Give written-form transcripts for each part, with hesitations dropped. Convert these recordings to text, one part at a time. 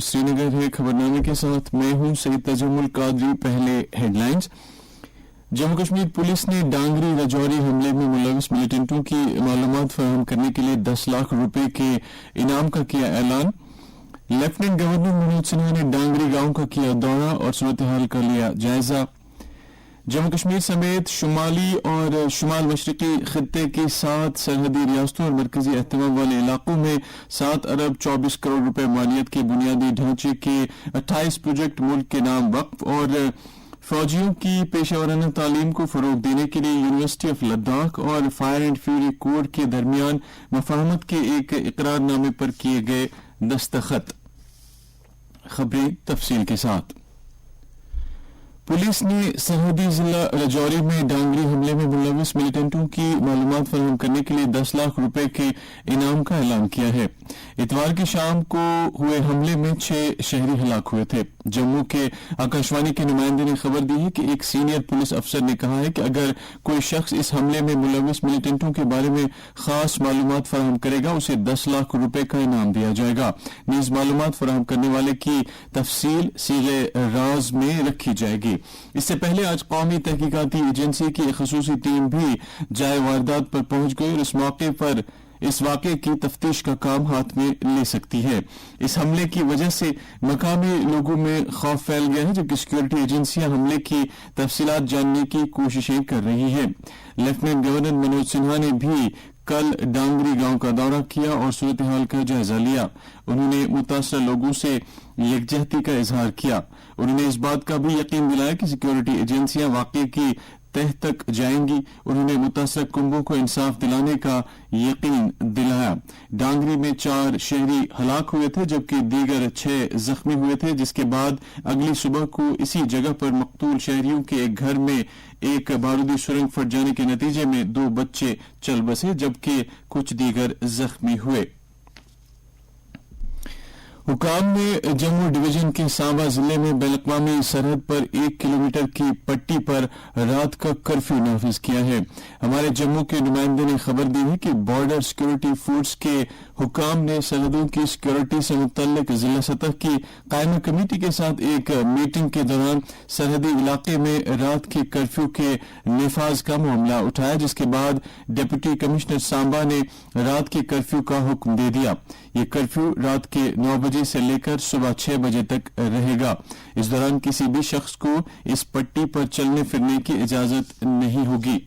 श्री नगर है खबरनामे के साथ मैं हूं सईद तजम्मुल कादरी। पहले हेडलाइंस। जम्मू कश्मीर पुलिस ने डांगरी राजौरी हमले में मुलविस मिलिटेंटों की मालूमात फराहम करने के लिए 10 लाख रुपए के इनाम का किया ऐलान। लेफ्टिनेंट गवर्नर मनोज सिन्हा ने डांगरी गांव का किया दौरा और सूरत हाल का लिया जायजा। जम्मू कश्मीर समेत शुमाली और शुमाल मशरकी खित्ते की 7 सरहदी रियासतों और मरकजी एहतमाम वाले इलाकों में 7 अरब 24 करोड़ रुपए मालियत के बुनियादी ढांचे के 28 प्रोजेक्ट मुल्क के नाम वक्फ और फौजियों की पेशेवराना तालीम को फरोग देने के लिए यूनिवर्सिटी ऑफ लद्दाख और फायर एंड फ्यूरी कोड के दरमियान मफाहमत के एक इकरारनामे पर किए गए दस्तखत। खबरें तफसील के साथ। पुलिस ने सरहदी जिला राजौरी में डांगरी हमले में मुलविस मिलिटेंटों की मालूमात फराहम करने के लिए 10 लाख रुपए के इनाम का ऐलान किया है। इतवार की शाम को हुए हमले में 6 शहरी हलाक हुए थे। जम्मू के आकाशवाणी के नुमाइंदे ने खबर दी है कि एक सीनियर पुलिस अफसर ने कहा है कि अगर कोई शख्स इस हमले में मुलविस मिलिटेंटों के बारे में खास मालूमात फराहम करेगा उसे 10 लाख रुपए का इनाम दिया जाएगा। नीज मालूमात फराहम करने वाले की तफसील सीगे राज में रखी जाएगी। इससे पहले आज कौमी तहकीकाती एजेंसी की एक खसूसी टीम भी जाए वारदात पर पहुंच गई और इस वाक़े की तफ्तीश का काम हाथ में ले सकती है। इस हमले की वजह से मकामी लोगों में खौफ फैल गया है, जबकि सिक्योरिटी एजेंसियां हमले की तफसीलात जानने की कोशिशें कर रही है। लेफ्टिनेंट गवर्नर मनोज सिन्हा ने भी कल डांगरी गांव का दौरा किया और सूरत हाल का जायजा लिया। उन्होंने मुतासर लोगों से यकजहती का इजहार किया। उन्होंने इस बात का भी यकीन दिलाया कि सिक्योरिटी एजेंसियां वाक़े की तह तक जाएंगी। उन्होंने मुतासर कुंबों को इंसाफ दिलाने का यकीन दिलाया। डांगरी में 4 शहरी हलाक हुए थे जबकि दीगर 6 जख्मी हुए थे, जिसके बाद अगली सुबह को इसी जगह पर मकतूल शहरियों के एक घर में एक बारूदी सुरंग फट जाने के नतीजे में 2 बच्चे चल बसे जबकि कुछ दीगर जख्मी हुए। हुकाम ने जम्मू डिवीजन के सांबा जिले में बैनअक़वामी सरहद पर 1 किलोमीटर की पट्टी पर रात का कर्फ्यू नाफिज किया है। हमारे जम्मू के नुमाइंदे ने खबर दी है कि बॉर्डर सिक्योरिटी फोर्स के हुकाम ने सरहदों की सिक्योरिटी से मुतल्लिक जिला सतह की कायमा कमेटी के साथ एक मीटिंग के दौरान सरहदी इलाके में रात के कर्फ्यू के निफाज का मामला उठाया, जिसके बाद डिप्टी कमिश्नर सांबा ने रात के कर्फ्यू का हुक्म दे दिया। ये कर्फ्यू रात के 9 बजे से लेकर सुबह 6 बजे तक रहेगा। इस दौरान किसी भी शख्स को इस पट्टी पर चलने फिरने की इजाजत नहीं होगी।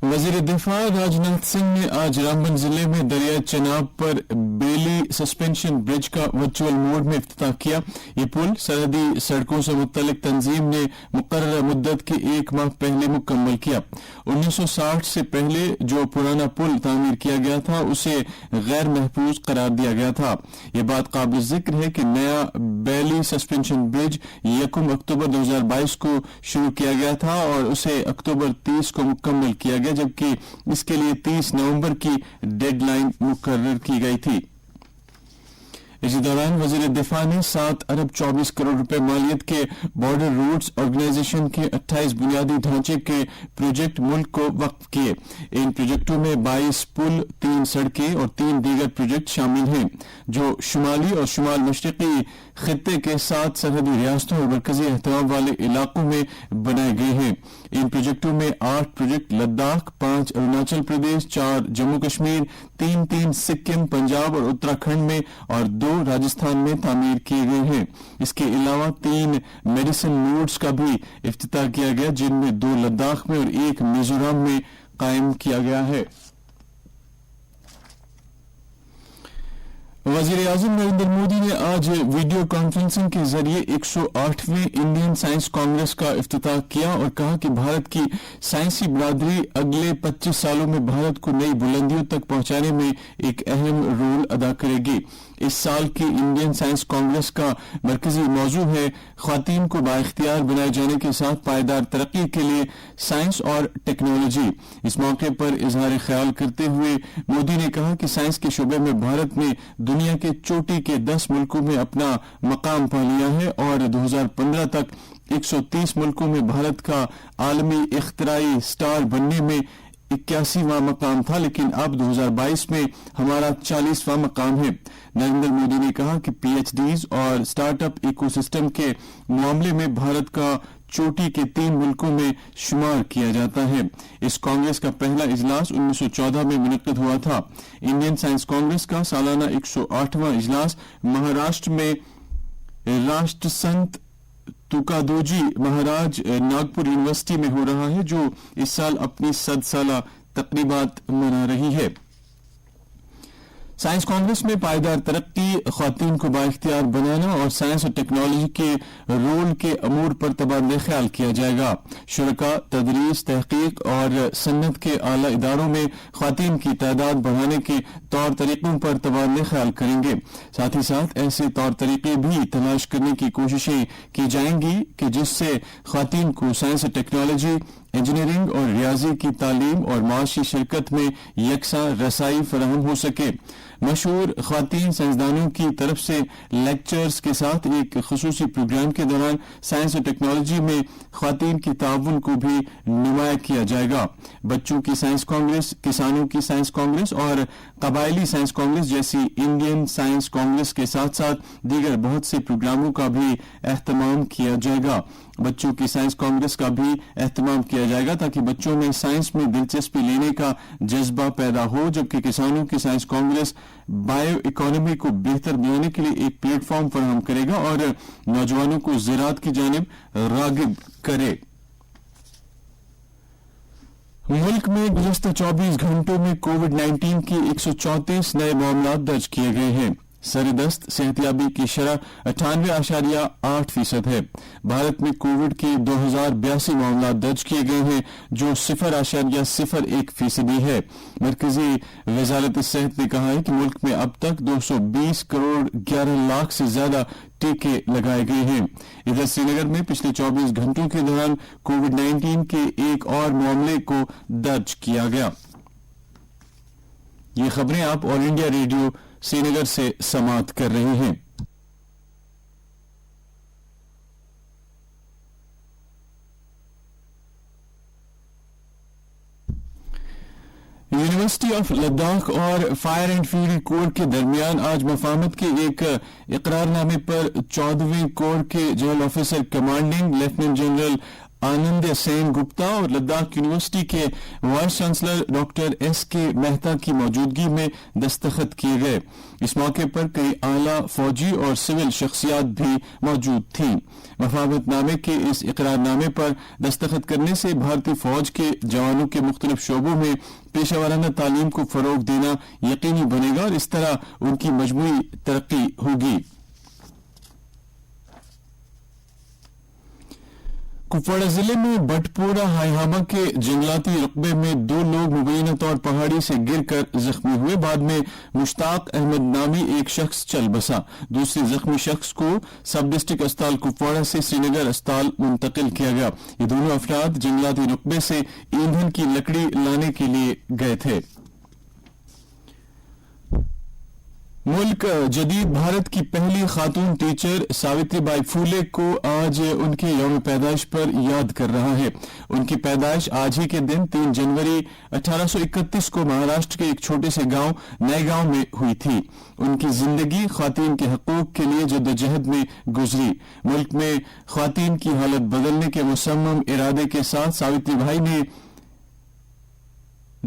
वजीर दिफा राजनाथ सिंह ने आज रामबन जिले में दरिया चनाब पर बेली सस्पेंशन ब्रिज का वर्चुअल मोड में इफ्तिताह किया। ये पुल सरहदी सड़कों से मुत्तलिक तंजीम ने मुकर्रर मुद्दत के 1 माह पहले मुकम्मल किया। 1960 से पहले जो पुराना पुल तामीर किया गया था उसे गैर महफूज करार दिया गया था। ये बात काबिल जिक्र है कि नया बेली सस्पेंशन ब्रिज 1 अक्टूबर 2022 को शुरू किया गया था और उसे अक्टूबर 30 को मुकम्मल किया गया, जबकि इसके लिए 30 नवंबर की डेडलाइन मुकर्रर की गई थी। इसी दौरान वजीर दिफा ने 7 अरब 24 करोड़ रुपए मालियत के बॉर्डर रोड्स ऑर्गेनाइजेशन के 28 बुनियादी ढांचे के प्रोजेक्ट मुल्क को वक्फ किए। इन प्रोजेक्टों में 22 पुल, 3 सड़कें और 3 दीगर प्रोजेक्ट शामिल हैं, जो शुमाली और शुमाल मशरकी खित्ते के 7 सरहदी रियासतों और मरकजी एहतमाम वाले इलाकों में बनाए गए हैं। इन प्रोजेक्टों में 8 प्रोजेक्ट लद्दाख, 5 अरुणाचल प्रदेश, 4 जम्मू कश्मीर, 3 सिक्किम, पंजाब और उत्तराखंड में और 2 राजस्थान में तामीर किए गए हैं। इसके अलावा 3 मेडिसिन नोड्स का भी इफ्तिताह किया गया, जिनमें 2 लद्दाख में और 1 मिजोरम में कायम किया गया है। वजीर आजम नरेंद्र मोदी ने आज वीडियो कॉन्फ्रेंसिंग के जरिए 108वें इंडियन साइंस कांग्रेस का इफ्तिताह किया और कहा कि भारत की साइंसी बिरादरी अगले 25 सालों में भारत को नई बुलंदियों तक पहुंचाने में एक अहम रोल अदा करेगी। इस साल की इंडियन साइंस कांग्रेस का मरकजी मौजू है ख्वातीन को बाइख्तियार बनाए जाने के साथ पायदार तरक्की के लिए साइंस और टेक्नोलॉजी। इस मौके पर इजहार ख्याल करते हुए मोदी ने कहा कि साइंस के शोबे में भारत ने दुनिया के चोटी के 10 मुल्कों में अपना मकाम पा लिया है और 2015 तक 130 मुल्कों में भारत का आलमी इख्तराई स्टार बनने में 81वां मकाम था, लेकिन अब 2022 में हमारा 40वां मकाम है। नरेंद्र मोदी ने कहा कि पीएचडीज और स्टार्टअप इकोसिस्टम के मामले में भारत का चोटी के 3 मुल्कों में शुमार किया जाता है। इस कांग्रेस का पहला इजलास 1914 में मुनक्किद हुआ था। इंडियन साइंस कांग्रेस का सालाना 108वां इजलास महाराष्ट्र में राष्ट्रसंत तुकादोजी महाराज नागपुर यूनिवर्सिटी में हो रहा है, जो इस साल अपनी 100 साला तकरीबात मना रही है। साइंस कांग्रेस में पायदार तरक्की, ख्वातीन को बाइख्तियार बनाना और साइंस और टेक्नोलॉजी के रोल के अमूर पर तबादला ख्याल किया जाएगा। शुरका, तदरीस, तहकीक और सन्नत के आला इदारों में ख्वातीन की तादाद बढ़ाने के तौर तरीकों पर तबादला ख्याल करेंगे। साथ ही साथ ऐसे तौर तरीके भी तलाश करने की कोशिशें की जाएंगी कि जिससे ख्वातीन को साइंस और टेक्नोलॉजी, इंजीनियरिंग और रियाजी की तालीम और माशी शिरकत में यकसा रसाई फराहम हो सके। मशहूर ख्वातीन साइंसदानों की तरफ से लेक्चर्स के साथ एक खुसूसी प्रोग्राम के दौरान साइंस और टेक्नोलॉजी में ख्वातीन की ताउन को भी नुमाया किया जाएगा। बच्चों की साइंस कांग्रेस, किसानों की साइंस कांग्रेस और कबायली साइंस कांग्रेस जैसी इंडियन साइंस कांग्रेस के साथ साथ दीगर बहुत से प्रोग्रामों का भी एहतमाम किया जाएगा। बच्चों की साइंस कांग्रेस का भी एहतमाम किया जाएगा ताकि बच्चों में साइंस में दिलचस्पी लेने का जज्बा पैदा हो, जबकि किसानों की साइंस कांग्रेस बायो इकोनॉमी को बेहतर बनाने के लिए एक प्लेटफॉर्म फराहम करेगा और नौजवानों को ज़राअत की जानिब रागिब करे। मुल्क में गुज़श्ता 24 घंटों में कोविड-19 के 134 नए मामला दर्ज किए गए हैं। सरदस्त सेहतयाबी की शरह 98.8% है। भारत में कोविड के 2082 मामला दर्ज किए गए हैं, जो 0.01% है। मरकजी वजारत सेहत ने कहा है कि मुल्क में अब तक 220 करोड़ 11 लाख से ज्यादा टीके लगाए गए हैं। इधर श्रीनगर में पिछले 24 घंटों के दौरान कोविड-19 के एक और मामले को दर्ज किया गया। ये खबरें आप ऑल इंडिया रेडियो श्रीनगर से समाअत कर रहे हैं। यूनिवर्सिटी ऑफ लद्दाख और फायर एंड फ्यूरी कोर के दरमियान आज मफाहमत के एक इकरारनामे पर 14वीं कोर के general officer commanding lieutenant general Anand Sen Gupta और लद्दाख यूनिवर्सिटी के vice chancellor doctor S K. Mehta की मौजूदगी में दस्तखत किए गए। इस मौके पर कई आला फौजी और सिविल शख्सियात भी मौजूद थीं। मफाहमतनामे के इस इकरारनामे पर दस्तखत करने से भारतीय फौज के जवानों के मुख्तलिफ शोबों में पेशेवराना तालीम को फरोग देना यकीनी बनेगा और इस तरह उनकी मजमूई तरक्की होगी। कुपवाड़ा जिले में बटपोरा हाईहामा के जंगलाती रकबे में 2 लोग मुबैना तौर पहाड़ी से गिरकर जख्मी हुए। बाद में मुश्ताक अहमद नामी एक शख्स चल बसा। दूसरे जख्मी शख्स को सब डिस्ट्रिक्ट अस्पताल कुपवाड़ा से श्रीनगर अस्पताल मुंतकिल किया गया। ये दोनों अफराद जंगलाती रकबे से ईंधन की लकड़ी लाने के लिए गए थे। मुल्क जदीद भारत की पहली खातून टीचर सावित्रीबाई फूले को आज उनके यौम पैदाइश पर याद कर रहा है। उनकी पैदाइश आज ही के दिन 3 जनवरी 1831 को महाराष्ट्र के एक छोटे से गांव नए गांव में हुई थी। उनकी जिंदगी ख्वातीन के हकूक के लिए जद्दोजहद में गुजरी। मुल्क में ख्वातीन की हालत बदलने के मुसम्मम इरादे के साथ सावित्रीबाई ने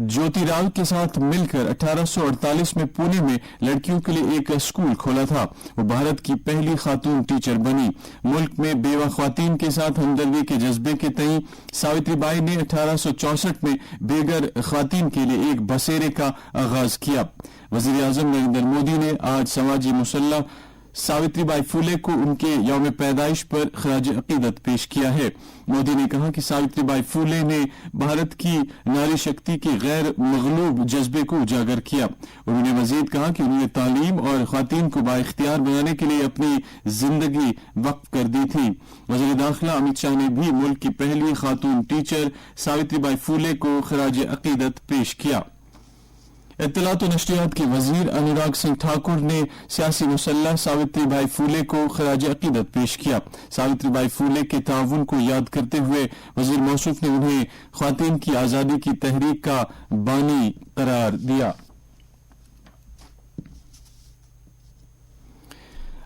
ज्योतिराव के साथ मिलकर 1848 में पुणे में लड़कियों के लिए एक स्कूल खोला था। वो भारत की पहली खातून टीचर बनी। मुल्क में बेवा ख्वातीन के साथ हमदर्दी के जज्बे के तई सावित्रीबाई ने 1864 में बेघर ख्वातीन के लिए एक बसेरे का आगाज किया। वजीर आजम नरेंद्र मोदी ने आज समाजी मुसल्ला सावित्रीबाई फूले को उनके यौम पैदाइश पर खराज अकीदत पेश किया है। मोदी ने कहा कि सावित्रीबाई फूले ने भारत की नारी शक्ति के गैर मगलूब जज्बे को उजागर किया। उन्होंने मजीद कहा कि उन्होंने तालीम और ख्वातीन को बाइख्तियार बनाने के लिए अपनी जिंदगी वक्फ कर दी थी। वज़ीर दाखिला अमित शाह ने भी मुल्क की पहली खातून टीचर सावित्रीबाई फूले को खराज अकीदत पेश किया। اطلاعات و نشریات کے وزیر انوراگ سنگھ ٹھاکر نے سیاسی مسلح ساوتری بائی پھولے کو خراج عقیدت پیش کیا. ساوتری بائی پھولے کے تعاون کو یاد کرتے ہوئے وزیر موصوف نے انہیں خواتین کی آزادی کی تحریک کا بانی قرار دیا.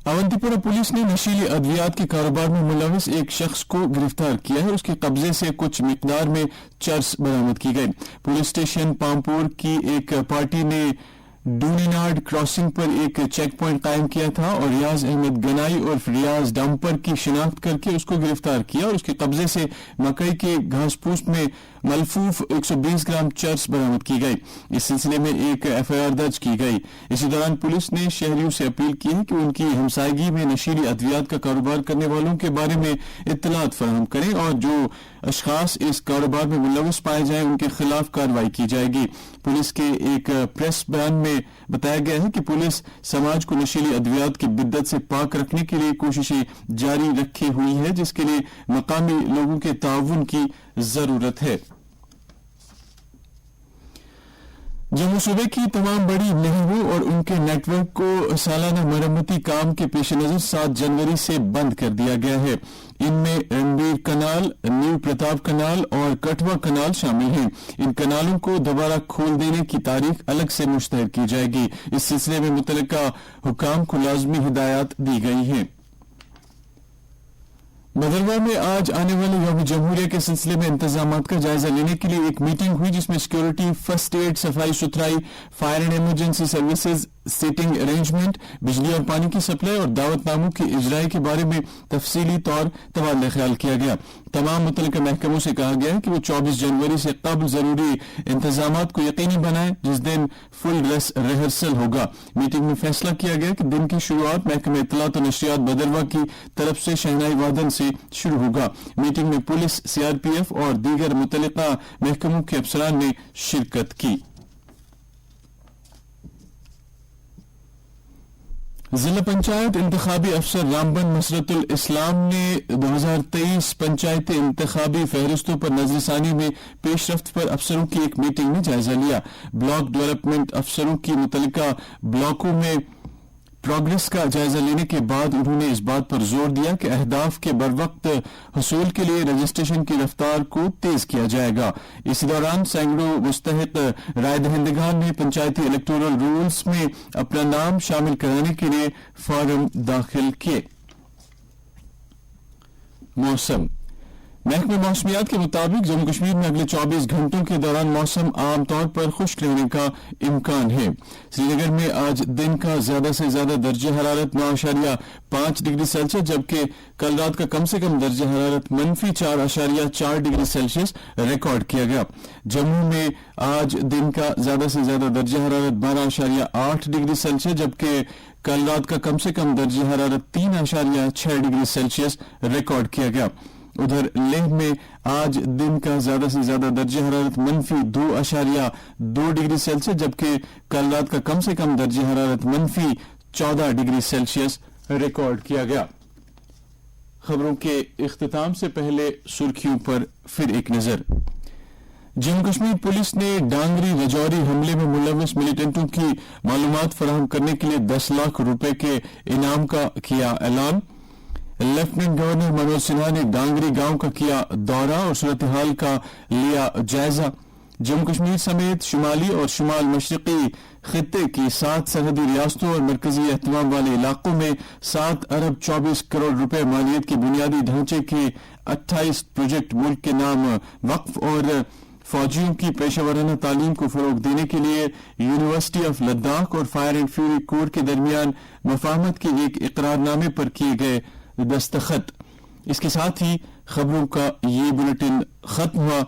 اونتی پورہ پولیس نے نشیلی ادویات کے کاروبار میں ملوث ایک شخص کو گرفتار کیا ہے. اس کے قبضے سے کچھ مقدار میں چرس برآمد کی گئی. پولیس اسٹیشن پامپور کی ایک پارٹی نے ڈونینارڈ کراسنگ پر ایک چیک پوائنٹ قائم کیا تھا اور ریاض احمد گنائی اور ریاض ڈمپر کی شناخت کر کے اس کو گرفتار کیا اور اس کے قبضے سے مکئی کے گھاس پوس میں ملفوف 120 گرام چرس برآمد کی گئی. اس سلسلے میں ایک FIR درج کی گئی. اسی دوران پولیس نے شہریوں سے اپیل کی ہے کہ ان کی ہمسائیگی میں نشیلی ادویات کا کاروبار کرنے والوں کے بارے میں اطلاعات فراہم کریں اور جو اشخاص اس کاروبار میں ملوث پائے جائیں ان کے خلاف کارروائی کی جائے گی. پولیس کے ایک پریس بیان میں بتایا گیا ہے کہ پولیس سماج کو نشیلی ادویات کی بدعت سے پاک رکھنے کے لیے کوششیں جاری رکھے ہوئی ہے جس کے لیے مقامی لوگوں کے تعاون کی ضرورت ہے. جموں صوبے کی تمام بڑی نہروں اور ان کے نیٹ ورک کو سالانہ مرمتی کام کے پیش نظر 7 جنوری سے بند کر دیا گیا ہے. ان میں رنبیر کنال، نیو پرتاپ کنال اور کٹھوا کنال شامل ہیں. ان کنالوں کو دوبارہ کھول دینے کی تاریخ الگ سے مشتہر کی جائے گی. اس سلسلے میں متعلقہ حکام کو لازمی ہدایات دی گئی ہیں. بھدرواہ میں آج آنے والے یوم جمہوریہ کے سلسلے میں انتظامات کا جائزہ لینے کے لیے ایک میٹنگ ہوئی جس میں سیکورٹی، فرسٹ ایڈ، صفائی ستھرائی، fire and emergency services, seating arrangement, بجلی اور پانی کی سپلائی اور دعوت ناموں کی اجرائی کے بارے میں تفصیلی طور تبادلہ خیال کیا گیا. تمام متعلقہ محکموں سے کہا گیا ہے کہ وہ 24 جنوری سے قبل ضروری انتظامات کو یقینی بنائیں جس دن فل ڈریس ریہرسل ہوگا. میٹنگ میں فیصلہ کیا گیا کہ دن کی شروعات محکمہ اطلاعات و نشریات بھدرواہ کی طرف سے شہنائی وادن سے شروع ہوگا. میٹنگ میں پولیس، CRPF اور دیگر متعلقہ محکموں کے افسران نے شرکت کی. ضلع پنچایت انتخابی افسر رامبن مسرت الاسلام نے 2023 پنچایتی انتخابی فہرستوں پر نظر ثانی میں پیش رفت پر افسروں کی ایک میٹنگ میں جائزہ لیا. بلاک ڈیولپمنٹ افسروں کی متعلقہ بلاکوں میں پروگرس کا جائزہ لینے کے بعد انہوں نے اس بات پر زور دیا کہ اہداف کے بروقت حصول کے لیے رجسٹریشن کی رفتار کو تیز کیا جائے گا. اسی دوران سینکڑوں مستحق رائے دہندگان نے پنچایتی الیکٹورل رولز میں اپنا نام شامل کرانے کے لیے فارم داخل کیے. موسم. محکمہ موسمیات کے مطابق جموں کشمیر میں اگلے 24 گھنٹوں کے دوران موسم عام طور پر خشک رہنے کا امکان ہے. سری نگر میں آج دن کا زیادہ سے زیادہ درجہ حرارت 9.5 ڈگری سیلسیس جبکہ کل رات کا کم سے کم درجہ حرارت -4.4 ڈگری سیلسیس ریکارڈ کیا گیا. جموں میں آج دن کا زیادہ سے زیادہ درجہ حرارت 12.8 ڈگری سیلسیس جبکہ کل رات کا کم سے کم درجہ حرارت 3.6 ڈگری سیلسیس ریکارڈ کیا گیا. ادھر لیہ میں آج دن کا زیادہ سے زیادہ درجہ حرارت -2.2 ڈگری سیلسیس جبکہ کل رات کا کم سے کم درجہ حرارت -14 ڈگری سیلسیس ریکارڈ کیا گیا. خبروں کے اختتام سے پہلے سرخیوں پر پھر ایک نظر. جموں کشمیر پولیس نے ڈانگری رجوری حملے میں ملوث ملیٹنٹوں کی معلومات فراہم کرنے کے لیے 10 لاکھ روپے کے انعام کا کیا اعلان. لیفٹیننٹ گورنر منوج سنہا نے ڈانگری گاؤں کا کیا دورہ اور صورتحال کا لیا جائزہ. جموں کشمیر سمیت شمالی اور شمال مشرقی خطے کی 7 سرحدی ریاستوں اور مرکزی اہتمام والے علاقوں میں 7 ارب 24 کروڑ روپے مالیت کے بنیادی ڈھانچے کے 28 پروجیکٹ ملک کے نام وقف اور فوجیوں کی پیشہ ورانہ تعلیم کو فروغ دینے کے لیے یونیورسٹی آف لداخ اور فائر اینڈ فیوری کور کے درمیان مفاہمت کے ایک اقرار نامے پر کیے گئے دستخط. اس کے ساتھ ہی خبروں کا یہ بلیٹن ختم ہوا.